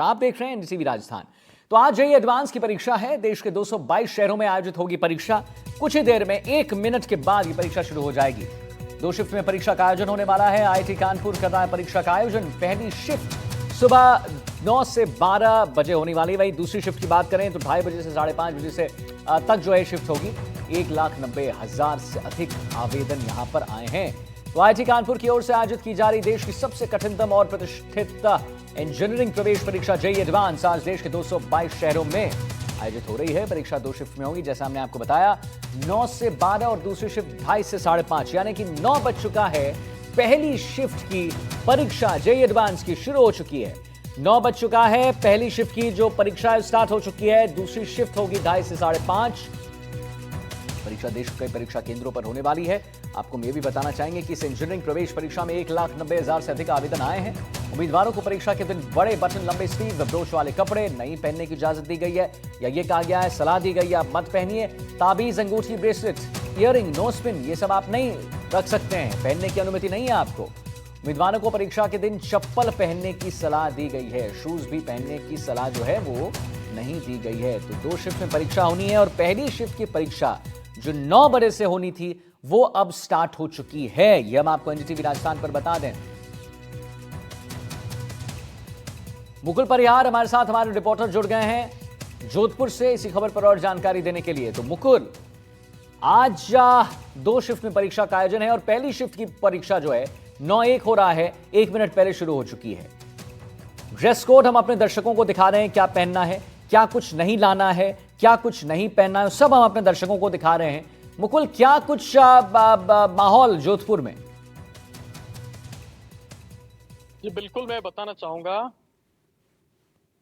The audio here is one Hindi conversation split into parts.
आप देख रहे हैं एनडीटीवी राजस्थान। तो आज जेईई एडवांस की परीक्षा है। देश के 222 शहरों में आयोजित होगी परीक्षा। कुछ ही देर में 1 मिनट के बाद ये परीक्षा शुरू हो जाएगी। 2 शिफ्ट में परीक्षा का आयोजन होने वाला है। आईआईटी कानपुर कर रहा है परीक्षा का आयोजन। पहली शिफ्ट सुबह 9 से 12 बजे होने वाली। वही दूसरी शिफ्ट की बात करें तो 2:30 बजे से 5:30 बजे से तक जो है शिफ्ट होगी। 1,90,000 से अधिक आवेदन यहां पर आए हैं। तो आईआईटी कानपुर की ओर से आयोजित की जा रही देश की सबसे कठिनतम और प्रतिष्ठित इंजीनियरिंग प्रवेश परीक्षा जेईई एडवांस आज देश के 222 शहरों में आयोजित हो रही है। परीक्षा 2 शिफ्ट में होगी, जैसा हमने आपको बताया, 9 से 12 और दूसरी शिफ्ट 2:30 से 5:30, यानी कि 9 बज चुका है। पहली शिफ्ट की परीक्षा जेईई एडवांस की शुरू हो चुकी है। 9 बज चुका है। पहली शिफ्ट की जो परीक्षा स्टार्ट हो चुकी है। दूसरी शिफ्ट होगी 2:30 से 5:30। परीक्षा देश के कई परीक्षा केंद्रों पर होने वाली है। आपको हम ये भी बताना चाहेंगे कि इस इंजीनियरिंग प्रवेश परीक्षा में 1,90,000 से अधिक आवेदन आए हैं। उम्मीदवारों को परीक्षा के दिन बड़े बटन, लंबे स्लीव, ब्रोच वाले कपड़े नहीं पहनने की इजाजत दी गई है, या ये कहा गया है, सलाह दी गई है आप मत पहनिए। ताबीज, अंगूठी, ब्रेसलेट, इयररिंग, नोज पिन, ये सब आप नहीं रख सकते हैं, पहनने की अनुमति नहीं है आपको। उम्मीदवारों को परीक्षा के दिन चप्पल पहनने की सलाह दी गई है। शूज भी पहनने की सलाह जो है वो नहीं दी गई है। तो 2 शिफ्ट में परीक्षा होनी है और पहली शिफ्ट की परीक्षा जो 9 बजे से होनी थी वो अब स्टार्ट हो चुकी है। यह हम आपको एनडीटीवी राजस्थान पर बता दें। मुकुल परिहार हमारे साथ, हमारे रिपोर्टर जुड़ गए हैं जोधपुर से इसी खबर पर और जानकारी देने के लिए। तो मुकुल, आज 2 शिफ्ट में परीक्षा का आयोजन है और पहली शिफ्ट की परीक्षा जो है 9:01 हो रहा है, 1 मिनट पहले शुरू हो चुकी है। ड्रेस कोड हम अपने दर्शकों को दिखा रहे हैं, क्या पहनना है, क्या कुछ नहीं लाना है, क्या कुछ नहीं पहनना है, सब हम अपने दर्शकों को दिखा रहे हैं। मुकुल, क्या कुछ माहौल जोधपुर में? जी बिल्कुल, मैं बताना चाहूंगा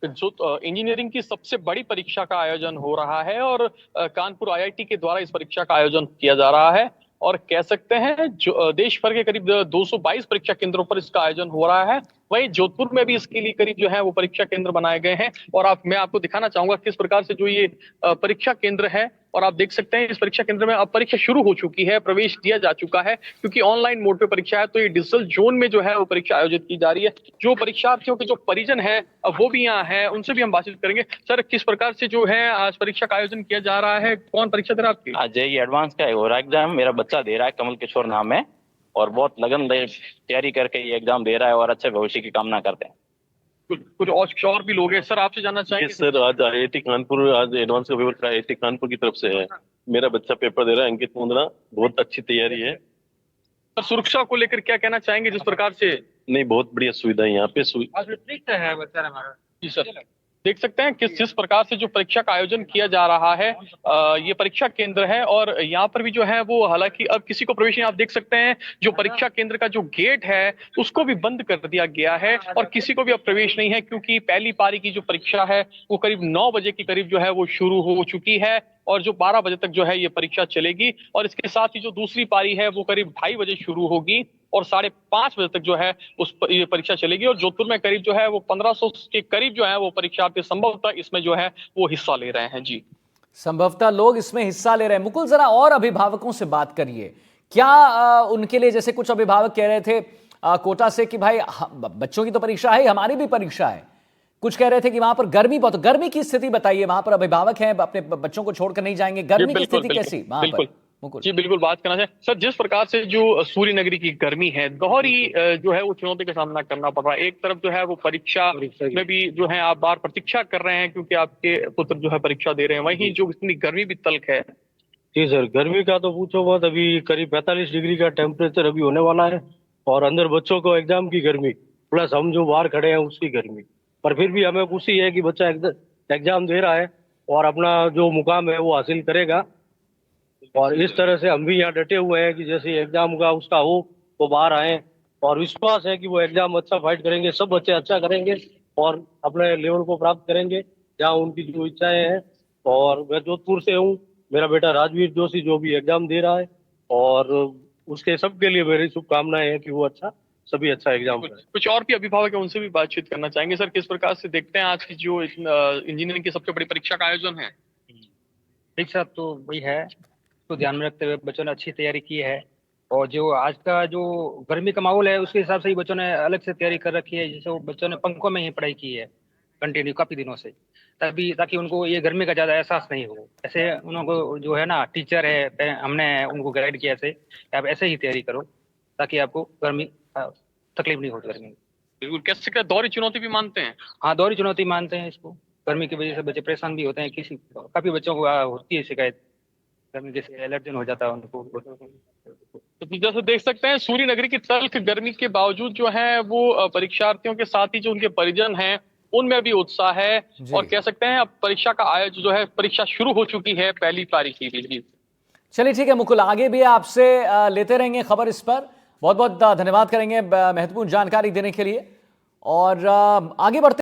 कि जो इंजीनियरिंग की सबसे बड़ी परीक्षा का आयोजन हो रहा है और कानपुर आईआईटी के द्वारा इस परीक्षा का आयोजन किया जा रहा है। और कह सकते हैं जो देश भर के करीब 222 परीक्षा केंद्रों पर इसका आयोजन हो रहा है। वहीं जोधपुर में भी इसके लिए करीब जो है वो परीक्षा केंद्र बनाए गए हैं। और मैं आपको दिखाना चाहूंगा किस प्रकार से जो ये परीक्षा केंद्र है। और आप देख सकते हैं इस परीक्षा केंद्र में अब परीक्षा शुरू हो चुकी है, प्रवेश दिया जा चुका है। क्योंकि ऑनलाइन मोड पे परीक्षा है तो ये डिजिटल जोन में जो है वो परीक्षा आयोजित की जा रही है। जो परीक्षार्थियों के जो परिजन है वो भी यहाँ है, उनसे भी हम बातचीत करेंगे। सर, किस प्रकार से जो है आज परीक्षा का आयोजन किया जा रहा है? कौन परीक्षा दे रहा है आपकी? आज जेईई एडवांस का हो रहा है एग्जाम। मेरा बच्चा दे रहा है, कमल किशोर नाम है, और बहुत लगन तैयारी करके ये एग्जाम दे रहा है और अच्छे भविष्य की कामना करते हैं। कुछ और भी लोग हैं सर, आपसे जानना चाहेंगे। सर, आज आईआईटी कानपुर, आज एडवांस का पेपर आईआईटी कानपुर की तरफ से है। मेरा बच्चा पेपर दे रहा है, अंकित मुंदड़ा। बहुत अच्छी तैयारी है। सर, सुरक्षा को लेकर क्या कहना चाहेंगे जिस प्रकार से? नहीं, बहुत बढ़िया सुविधा है यहाँ पे। है बच्चा हमारा। जी सर, देख सकते हैं जिस प्रकार से जो परीक्षा का आयोजन किया जा रहा है। ये परीक्षा केंद्र है और यहाँ पर भी जो है वो, हालांकि अब किसी को प्रवेश नहीं। आप देख सकते हैं जो परीक्षा केंद्र का जो गेट है उसको भी बंद कर दिया गया है और किसी को भी अब प्रवेश नहीं है। क्योंकि पहली पारी की जो परीक्षा है वो करीब 9 बजे के करीब जो है वो शुरू हो चुकी है और जो 12 बजे तक जो है ये परीक्षा चलेगी। और इसके साथ ही जो दूसरी पारी है वो करीब 2:30 बजे शुरू होगी और 5:30 बजे तक जो है ये परीक्षा चलेगी। और जोधपुर में करीब जो है वो 1500 के करीब जो है वो परीक्षार्थी संभवतः इसमें जो है वो हिस्सा ले रहे हैं। जी, संभवतः लोग इसमें हिस्सा ले रहे हैं। मुकुल, जरा और अभिभावकों से बात करिए। क्या उनके लिए, जैसे कुछ अभिभावक कह रहे थे कोटा से कि भाई बच्चों की तो परीक्षा है, हमारी भी परीक्षा है। कुछ कह रहे थे कि वहां पर गर्मी बहुत, गर्मी की स्थिति बताइए। वहां पर अभिभावक हैं, अपने बच्चों को छोड़कर नहीं जाएंगे, गर्मी की स्थिति कैसी वहां पर? जी बिल्कुल, बात करना चाहिए सर। जिस प्रकार से जो सूर्य नगरी की गर्मी है, दोहरी जो है वो चुनौती का सामना करना पड़ रहा है। एक तरफ जो है वो परीक्षा में भी जो है आप बार प्रतीक्षा कर रहे हैं क्योंकि आपके पुत्र जो है परीक्षा दे रहे हैं, वहीं जो इतनी गर्मी भी तल्ख है। जी सर, गर्मी का तो पूछो मत। अभी करीब 45 डिग्री का टेम्परेचर अभी होने वाला है और अंदर बच्चों को एग्जाम की गर्मी प्लस हम जो बाहर खड़े हैं उसकी गर्मी। पर फिर भी हमें खुशी है कि बच्चा एग्जाम दे रहा है और अपना जो मुकाम है वो हासिल करेगा। और इस तरह से हम भी यहाँ डटे हुए हैं कि जैसे एग्जाम का उसका हो तो बाहर आए और विश्वास है कि वो एग्जाम अच्छा फाइट करेंगे, सब बच्चे अच्छा करेंगे और अपने लेवल को प्राप्त करेंगे जहाँ उनकी जो इच्छाएं हैं। और मैं जोधपुर से हूँ, मेरा बेटा राजवीर जोशी जो भी एग्जाम दे रहा है और उसके सबके लिए मेरी शुभकामनाएं हैं कि वो सभी अच्छा एग्जाम करें। कुछ और भी अभिभावक है, उनसे भी बातचीत करना चाहेंगे। सर, किस प्रकार से देखते हैं आज की जो इंजीनियरिंग की सबसे बड़ी परीक्षा का आयोजन है? ठीक साहब, तो वही है, तो ध्यान में रखते हुए बच्चों ने अच्छी तैयारी की है। और जो आज का जो गर्मी का माहौल है उसके हिसाब से ही बच्चों ने अलग से तैयारी कर रखी है। जैसे वो बच्चों ने पंखों में ही पढ़ाई की है कंटिन्यू काफी दिनों से, तभी ताकि उनको ये गर्मी का ज्यादा एहसास नहीं हो। ऐसे उनको जो है ना टीचर है, हमने उनको गाइड किया ऐसे कि आप ऐसे ही तैयारी करो ताकि आपको गर्मी तकलीफ नहीं होती गर्मी में। बिल्कुल, कह सकते हैं दोहरी चुनौती भी मानते हैं। हाँ, दोहरी चुनौती मानते हैं इसको। गर्मी की वजह से बच्चे परेशान भी होते हैं, काफी बच्चों को होती है शिकायत, गर्मी जैसे एलर्जन हो जाता है उनको। तो जैसे देख सकते हैं सूर्य नगरी की तल्ख गर्मी के बावजूद जो है वो परीक्षार्थियों के साथ ही जो उनके परिजन हैं उनमें भी उत्साह है, और कह सकते हैं अब परीक्षा का आयोजन जो है, परीक्षा शुरू हो चुकी है 1 तारीख की। चलिए ठीक है मुकुल, आगे भी आपसे लेते रहेंगे खबर इस पर। बहुत बहुत धन्यवाद करेंगे महत्वपूर्ण जानकारी देने के लिए। और आगे बढ़ते